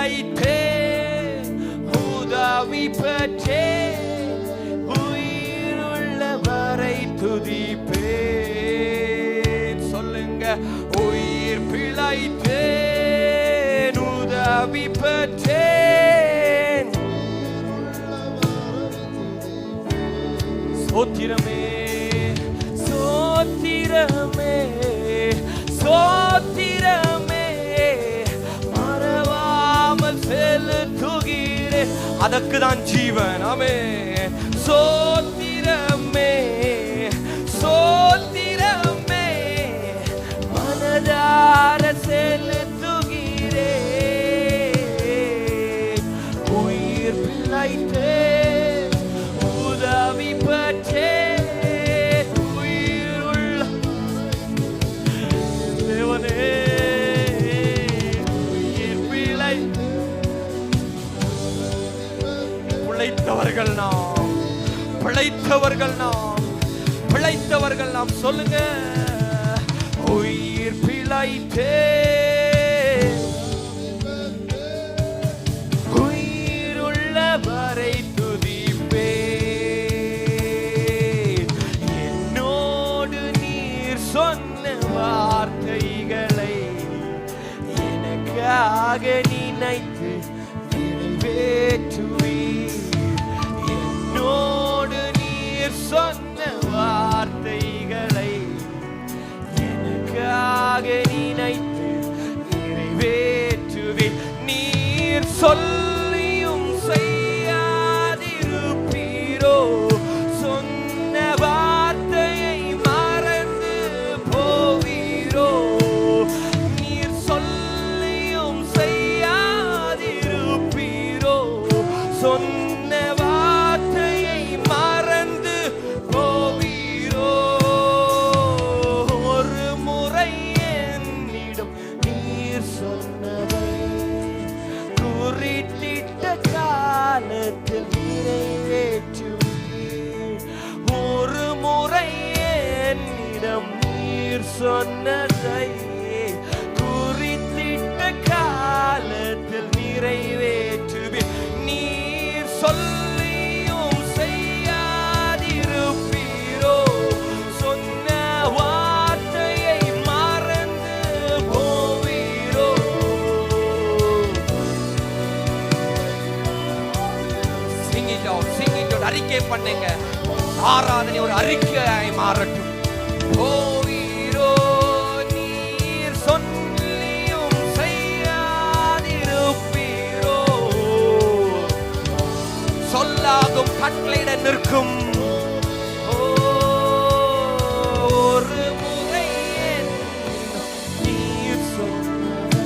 பிழைத்தே உதவி பெற்றே உயிருள்ளவரை துதிப்பேன். சொல்லுங்க, உயிர் பிழைத்தேன் உதவி பெற்றேன். சோத்திரமே சோத்திரமே சோத்திரமே மறவாமல் செலுத்துகிறேன். அதற்கு தான் ஜீவன். ஆமென். சோத்திரமே சோத்திரமே மனதார செலுத்துகிறேன். உயிர் பிழைத்தேன் உதவி பெற்றேன் உயிருள்ள தேவனே. உயிர் பிழைத்தவர்கள் நாம், பிழைத்தவர்கள் நாம், பிழைத்தவர்கள் நாம். சொல்லுங்க, உயிர் பிழைத்தேன் உயிருள்ளவரை துதிப்பேன். என்னோடு நீர் சொன்ன வார்த்தைகளை எனக்காக நினைத்து நிறைவேற்றுவீர். என்னோடு நீர் சொன்ன வார்த்தைகளை எனக்காக நினைத்து நிறைவேற்றுவீர். நீர் சொல்லியும் செய்யாதிருப்பீரோ, சொன்ன வார்த்தையை மறந்து போவீரோ. நீர் சொல்லியும் செய்யாதிருப்பீரோ, சொன்ன வார்த்தையை மறந்து போவீரோ. ஒரு முறை என்னிடம் நீர் சொன்னதை குறித்திட்ட காலத்தில் நிறைவேற்றுவீர். ஒரு முறை என்னிடம் நீர் சொன்னதை குறித்திட்ட காலத்தில் நிறைவேற்றுவீர். நீர் சொல்லியும் செய்யாதிருப்பீரோ, சொன்ன வார்த்தையை மறந்து போவீரோ. Sing it out, sing it out. அறிக்கை பண்ணுங்க. ஆராதனை ஒரு அறிக்கையாய் மாறட்டும். போவீரோ, நீர் சொல்லியும் செய்யாதிருப்பீரோ, சொல்லாகும் கட்டளையிட நிற்கும். ஒரு முறை நீர் சொன்னதை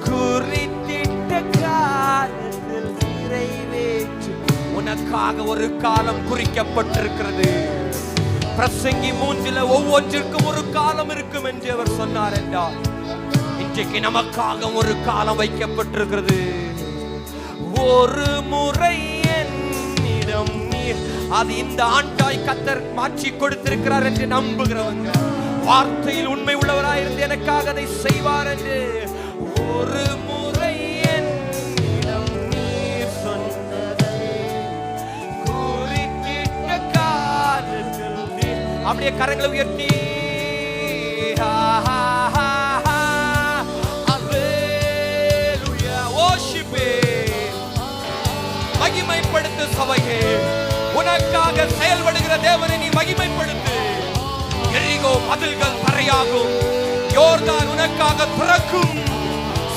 குறித்திட்ட காலத்தில் நிறைவேற்று. உனக்காக ஒரு காலம் குறிக்கப்பட்டிருக்கிறது. பிரசங்கி 3 ஒவ்வொன்றிற்கும் ஒரு காலம் இருக்கும் என்று அவர் சொன்னார் என்றால், இன்றைக்கு நமக்காக ஒரு காலம் வைக்கப்பட்டிருக்கிறது. ஒரு முறை என்னிடம் நீர், அது இந்த ஆண்டாய் கர்த்தர் மாற்றி கொடுத்திருக்கிறார் என்று நம்புகிறவங்க, வார்த்தையில் உண்மை உள்ளவராயிருந்து எனக்காக அதை செய்வார் என்று. ஒரு முறை என்னிடம் நீர் சொன்னதை குறித்திட்ட காலத்தில் நீர். அப்படியே கரங்களை உயர்த்தி மகிமைப்படுத்து சபையே. உனக்காக செயல்படுகிற தேவனை நீ மகிமைப்படுத்து. எரிகோ மதில்கள் தரையாகும், யோர்தான் உனக்காக திறக்கும்,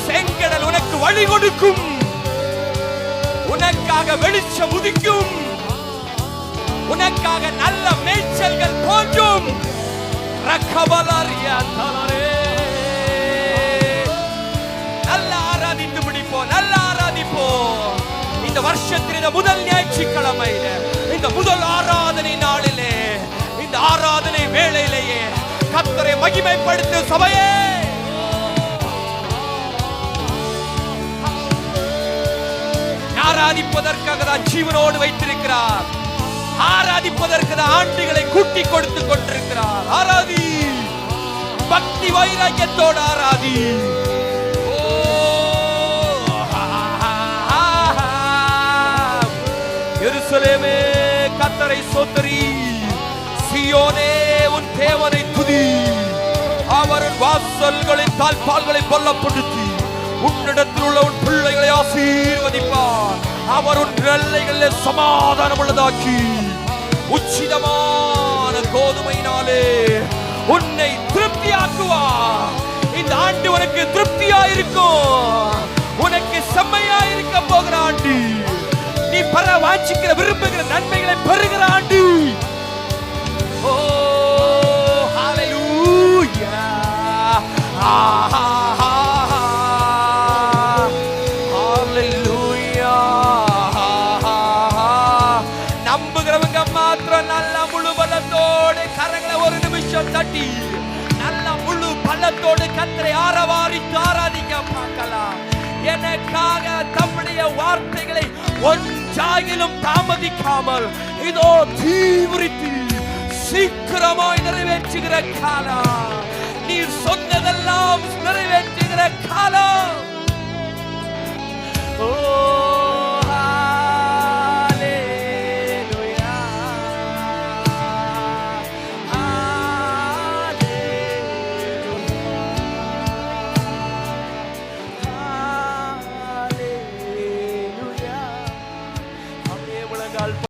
செங்கடல் உனக்கு வழி கொடுக்கும், உனக்காக வெளிச்சம் உதிக்கும், உனக்காக நல்ல மேய்ச்சல்கள் தோன்றும். நல்ல ஆராதித்து முடிப்போம், நல்ல ஆராதிப்போம். இந்த வருஷத்தின் இந்த முதல் ஞாயிற்றுக்கிழமையில, இந்த முதல் ஆராதனை நாளிலே, இந்த ஆராதனை வேளையிலேயே கர்த்தரை மகிமைப்படுத்து சபையே. ஆராதிப்பதற்காக தான் ஜீவனோடு வைத்திருக்கிறார். ஆராதிப்பதற்கு தான் ஆண்டுகளை கூட்டி கொடுத்து கொண்டிருக்கிறார். ஆராதி, பக்தி வைராக்கியத்தோடு ஆராதி. கர்த்தரை சோத்தரி. சீயோனே உன் தேவனை துதி. அவர் வாசல்களின் தாழ்பால்களை பலப்படுத்தி உன்னிடத்தில் உள்ள உன் பிள்ளைகளை ஆசீர்வதிப்பார். அவர் உன் எல்லைகளில் சமாதானம் உள்ளதாக்கி உச்சிதமான கோதுமையினாலே உன்னை திருப்தியாக்குவார். இந்த ஆண்டு உனக்கு திருப்தியா இருக்கும். உனக்கு செம்மையா இருக்க போகிற ஆண்டு. நீ பெற வாஞ்சிக்கிற விரும்புகிற நன்மைகளை பெறுகிற ஆண்டு. ஓ ஹalleluya. ஹalleluya. நம்புகிறவங்க மாத்திரம் நல்ல முழு பலத்தோடு கரங்களை ஒரு நிமிஷம் தட்டி நல்ல முழு பலத்தோடு கர்த்தரை ஆரவாரித்து ஆராதிக்க பார்க்கலாம். எனக்காக தம்முடைய வார்த்தைகளை ஒன்றாகிலும் தாமதிக்காமல் இதோ தீவிரித்து சீக்கிரமாய் நிறைவேற்றுகிற காலம். நீர் சொன்னதெல்லாம் நிறைவேற்றுகிற காலம்.